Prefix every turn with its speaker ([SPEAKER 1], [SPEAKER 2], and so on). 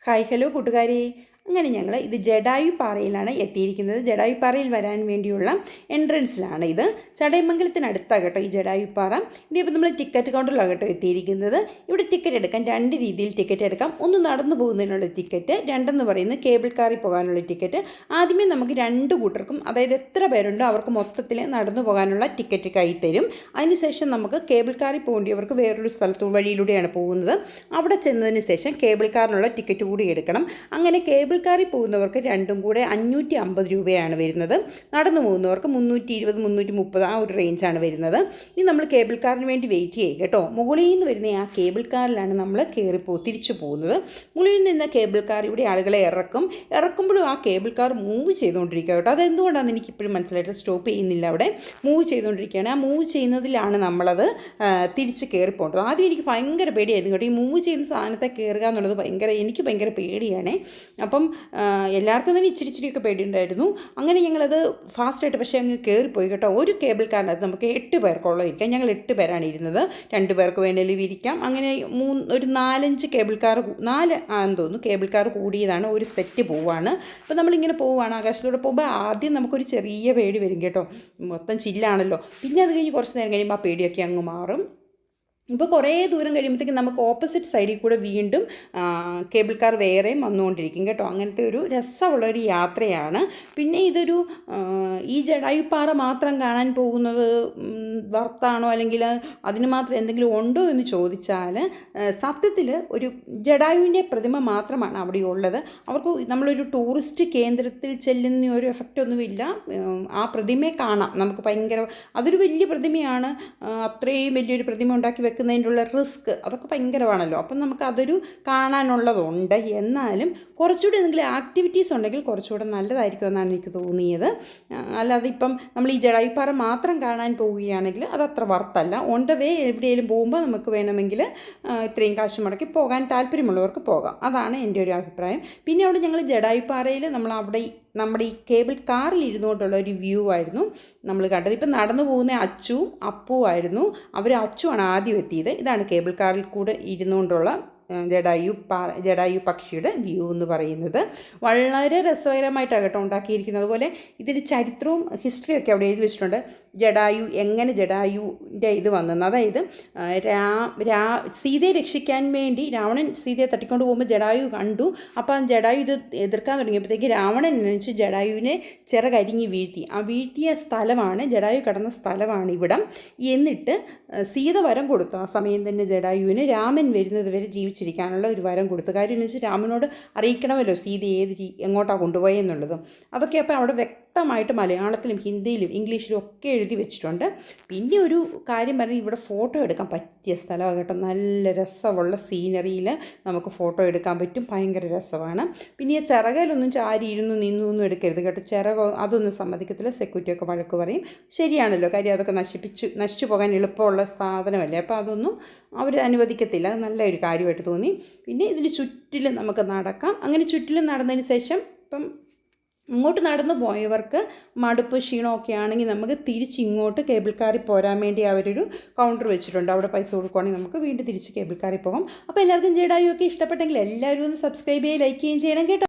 [SPEAKER 1] Hi hello കൂട്ടുകാരെ. അങ്ങനെ ഞങ്ങൾ ഇത് ജഡായുപ്പാറയിലാണ് എത്തിയിരിക്കുന്നത്. ജഡായുപ്പാറയിൽ വരാൻ വേണ്ടിയുള്ള എൻട്രൻസിലാണ്. ഇത് ചടയമംഗലത്തിനടുത്താണ് കേട്ടോ ഈ ജഡായുപ്പാറ. ഇവിടെ ഇപ്പോൾ നമ്മൾ ടിക്കറ്റ് കൗണ്ടറിലാണ് കേട്ടോ എത്തിയിരിക്കുന്നത്. ഇവിടെ ടിക്കറ്റ് എടുക്കാൻ രണ്ട് രീതിയിൽ ടിക്കറ്റ് എടുക്കാം. ഒന്ന് നടന്നു പോകുന്നതിനുള്ള ടിക്കറ്റ്, രണ്ടെന്ന് പറയുന്നത് കേബിൾ കാറിൽ പോകാനുള്ള ടിക്കറ്റ്. ആദ്യമേ നമുക്ക് രണ്ട് കൂട്ടർക്കും, അതായത് എത്ര പേരുണ്ടോ അവർക്ക് മൊത്തത്തിൽ നടന്നു പോകാനുള്ള ടിക്കറ്റ് കൈ തരും. അതിനുശേഷം നമുക്ക് കേബിൾ കാറിൽ പോകേണ്ടിയവർക്ക് വേറൊരു സ്ഥലത്തു വഴിയിലൂടെയാണ് പോകുന്നത്. അവിടെ ചെന്നതിന് ശേഷം കേബിൾ കാറിനുള്ള ടിക്കറ്റ് കൂടി എടുക്കണം. അങ്ങനെ കേബിൾ കാറിൽ പോകുന്നവർക്ക് രണ്ടും കൂടെ 550 രൂപയാണ് വരുന്നത്. നടന്നു പോകുന്നവർക്ക് 320, 330 ആ ഒരു റേഞ്ചാണ് വരുന്നത്. ഇനി നമ്മൾ കേബിൾ കാറിന് വേണ്ടി വെയിറ്റ് ചെയ്യുക കേട്ടോ. മുകളിൽ നിന്ന് വരുന്ന ആ കേബിൾ കാറിലാണ് നമ്മൾ തിരിച്ചു പോകുന്നത്. മുകളിൽ നിന്ന് കേബിൾ കാർ ഇവിടെ ആളുകളെ ഇറക്കുമ്പോഴും ആ കേബിൾ കാർ മൂവ് ചെയ്തുകൊണ്ടിരിക്കുക കേട്ടോ. അതെന്തുകൊണ്ടാണെന്ന് എനിക്കിപ്പോഴും മനസ്സിലായിട്ട് സ്റ്റോപ്പ് ചെയ്യുന്നില്ല. അവിടെ മൂവ് ചെയ്തുകൊണ്ടിരിക്കുകയാണ്. ആ മൂവ് ചെയ്യുന്നതിലാണ് നമ്മളത് തിരിച്ച് കയറിപ്പോകേണ്ടത്. ആദ്യം എനിക്ക് ഭയങ്കര പേടിയായിരുന്നു കേട്ടോ. ഈ മൂവ് ചെയ്യുന്ന സാധനത്തെ കയറുക എന്നുള്ളത് എനിക്ക് ഭയങ്കര പേടിയാണ്. അപ്പം എല്ലാവർക്കും തന്നെ ഇച്ചിരിയൊക്കെ പേടിയുണ്ടായിരുന്നു. അങ്ങനെ ഞങ്ങളത് ഫാസ്റ്റായിട്ട് പക്ഷേ അങ്ങ് കയറിപ്പോയി കേട്ടോ. ഒരു കേബിൾ കാറിനകത്ത് നമുക്ക് 8 പേർക്കുള്ള ഇരിക്കാം. ഞങ്ങൾ 8 പേരാണ് ഇരുന്നത്. 2 പേർക്ക് വേണമെങ്കിലും ഇരിക്കാം. അങ്ങനെ ഒരു 4-5 കേബിൾ കാർ, 4 ആണെന്ന് തോന്നുന്നു കേബിൾ കാർ കൂടിയതാണ്. ഒരു സെറ്റ് പോവുകയാണ്. അപ്പോൾ നമ്മളിങ്ങനെ പോവുകയാണ്. ആകാശത്തിലൂടെ പോകുമ്പോൾ ആദ്യം നമുക്കൊരു ചെറിയ പേടി വരും കേട്ടോ. മൊത്തം ചില്ലാണല്ലോ. പിന്നെ അത് കഴിഞ്ഞ് കുറച്ച് നേരം കഴിയുമ്പോൾ ആ പേടിയൊക്കെ അങ്ങ് മാറും. ഇപ്പോൾ കുറേ ദൂരം കഴിയുമ്പോഴത്തേക്കും നമുക്ക് ഓപ്പോസിറ്റ് സൈഡിൽ കൂടെ വീണ്ടും കേബിൾ കാർ വേറെയും വന്നുകൊണ്ടിരിക്കും കേട്ടോ. അങ്ങനത്തെ ഒരു രസമുള്ളൊരു യാത്രയാണ്. പിന്നെ ഇതൊരു ഈ ജഡായുപ്പാറ മാത്രം കാണാൻ പോകുന്നത് വർത്താണോ, അല്ലെങ്കിൽ അതിന് മാത്രം എന്തെങ്കിലും ഉണ്ടോ എന്ന് ചോദിച്ചാൽ സത്യത്തിൽ ഒരു ജഡായുവിൻ്റെ പ്രതിമ മാത്രമാണ് അവിടെ ഉള്ളത്. അവർക്ക് നമ്മളൊരു ടൂറിസ്റ്റ് കേന്ദ്രത്തിൽ ചെല്ലുന്ന ഒരു എഫക്റ്റ് ഒന്നുമില്ല. ആ പ്രതിമയെ കാണാം നമുക്ക്. അതൊരു വലിയ പ്രതിമയാണ്. അത്രയും വലിയൊരു പ്രതിമ ഉണ്ടാക്കി വെക്കുന്നതിനുള്ള റിസ്ക് അതൊക്കെ ഭയങ്കരമാണല്ലോ. അപ്പം നമുക്ക് അതൊരു കാണാനുള്ളതുണ്ട്. എന്നാലും കുറച്ചുകൂടി എന്തെങ്കിലും ആക്ടിവിറ്റീസ് ഉണ്ടെങ്കിൽ കുറച്ചുകൂടെ നല്ലതായിരിക്കും എന്നാണ് എനിക്ക് തോന്നിയത്. അല്ലാതെ ഇപ്പം നമ്മൾ ഈ ജഡായുപ്പാറ മാത്രം കാണാൻ പോവുകയാണെങ്കിൽ അതത്ര വರ್ತല്ല. ഓൺ ദ വേ എവിടെയെങ്കിലും പോകുമ്പോൾ നമുക്ക് വേണമെങ്കിൽ ഇത്രയും കാശ് മുടക്കി പോകാൻ താല്പര്യമുള്ളവർക്ക് പോകാം. അതാണ് എൻ്റെ ഒരു അഭിപ്രായം. പിന്നെ അവിടെ ഞങ്ങൾ ജഡായുപ്പാറയിൽ നമ്മുടെ ഈ കേബിൾ കാറിൽ ഇരുന്നുകൊണ്ടുള്ള ഒരു വ്യൂ ആയിരുന്നു നമ്മൾ കണ്ടത്. ഇപ്പം നടന്നു പോകുന്ന അച്ചുവും അപ്പുവായിരുന്നു. അച്ചുവാണ് ആദ്യം എത്തിയത്. ഇതാണ് കേബിൾ കാറിൽ കൂടെ ഇരുന്നുകൊണ്ടുള്ള ജഡായു പക്ഷിയുടെ വ്യൂ എന്ന് പറയുന്നത്. വളരെ രസകരമായിട്ടാണ് കേട്ടോ ഉണ്ടാക്കിയിരിക്കുന്നത്. അതുപോലെ ഇതിൻ്റെ ചരിത്രവും ഹിസ്റ്ററിയൊക്കെ അവിടെ എഴുതി വെച്ചിട്ടുണ്ട്. എങ്ങനെ ജഡായുവിൻ്റെ ഇത് വന്നെന്ന്. അതായത് സീതയെ രക്ഷിക്കാൻ വേണ്ടി രാവണൻ സീതയെ തട്ടിക്കൊണ്ട് പോകുമ്പോൾ ജഡായു കണ്ടു. അപ്പം ജഡായു ഇത് എതിർക്കാൻ തുടങ്ങിയപ്പോഴത്തേക്ക് രാവണൻ എന്നുവെച്ച് ജഡായുവിനെ ചിറകരിഞ്ഞ് വീഴ്ത്തി. ആ വീഴ്ത്തിയ സ്ഥലമാണ്, ജഡായു കടന്ന സ്ഥലമാണ് ഇവിടം. എന്നിട്ട് സീത വരം കൊടുത്തു. ആ സമയം തന്നെ ജഡായുവിന് രാമൻ വരുന്നത് വരെ ജീവിച്ചിരിക്കാനുള്ള ഒരു വരം കൊടുത്തു. കാര്യം എന്ന് വെച്ചാൽ രാമനോട് അറിയിക്കണമല്ലോ സീത എങ്ങോട്ടാണ് കൊണ്ടുപോയെന്നുള്ളതും. അതൊക്കെ അപ്പോൾ അവിടെ വ്യക്തമായിട്ട് മലയാളത്തിലും ഹിന്ദിയിലും ഇംഗ്ലീഷിലും ഒക്കെ എഴുതി വെച്ചിട്ടുണ്ട്. പിന്നെ ഒരു കാര്യം പറഞ്ഞാൽ ഇവിടെ ഫോട്ടോ എടുക്കാൻ പറ്റിയ സ്ഥലമാണ് കേട്ടോ. നല്ല രസമുള്ള സീനറിയിൽ നമുക്ക് ഫോട്ടോ എടുക്കാൻ പറ്റും. ഭയങ്കര രസമാണ്. പിന്നെ ഈ ചിറകിലൊന്നും ചാരി നിന്നൊന്നും എടുക്കരുത് കേട്ടോ. അതൊന്നും സമ്മതിക്കത്തില്ല. സെക്യൂരിറ്റിയൊക്കെ വഴക്ക് പറയും. ശരിയാണല്ലോ, കാര്യം അതൊക്കെ നശിച്ചു പോകാൻ എളുപ്പമുള്ള സാധനമല്ലേ. അപ്പോൾ അതൊന്നും അവർ അനുവദിക്കത്തില്ല. നല്ലൊരു കാര്യമായിട്ട് തോന്നി. പിന്നെ ഇതിൽ ചുറ്റിലും നമുക്ക് നടക്കാം. അങ്ങനെ ചുറ്റിലും നടന്നതിന് ശേഷം ഇപ്പം അങ്ങോട്ട് നടന്നു പോയവർക്ക് മടുപ്പ് ക്ഷീണമൊക്കെ ആണെങ്കിൽ നമുക്ക് തിരിച്ചിങ്ങോട്ട് കേബിൾ കാറിൽ പോരാൻ വേണ്ടി അവരൊരു കൗണ്ടർ വെച്ചിട്ടുണ്ട്. അവിടെ പൈസ കൊടുക്കുകയാണെങ്കിൽ നമുക്ക് വീണ്ടും തിരിച്ച് കേബിൾ കാറിൽ പോകാം. അപ്പോൾ എല്ലാവർക്കും ജഡായു ഒക്കെ ഇഷ്ടപ്പെട്ടെങ്കിൽ എല്ലാവരും ഒന്ന് സബ്സ്ക്രൈബ് ചെയ്യുകയും ലൈക്ക് ചെയ്യുകയും ചെയ്യണം കേട്ടോ.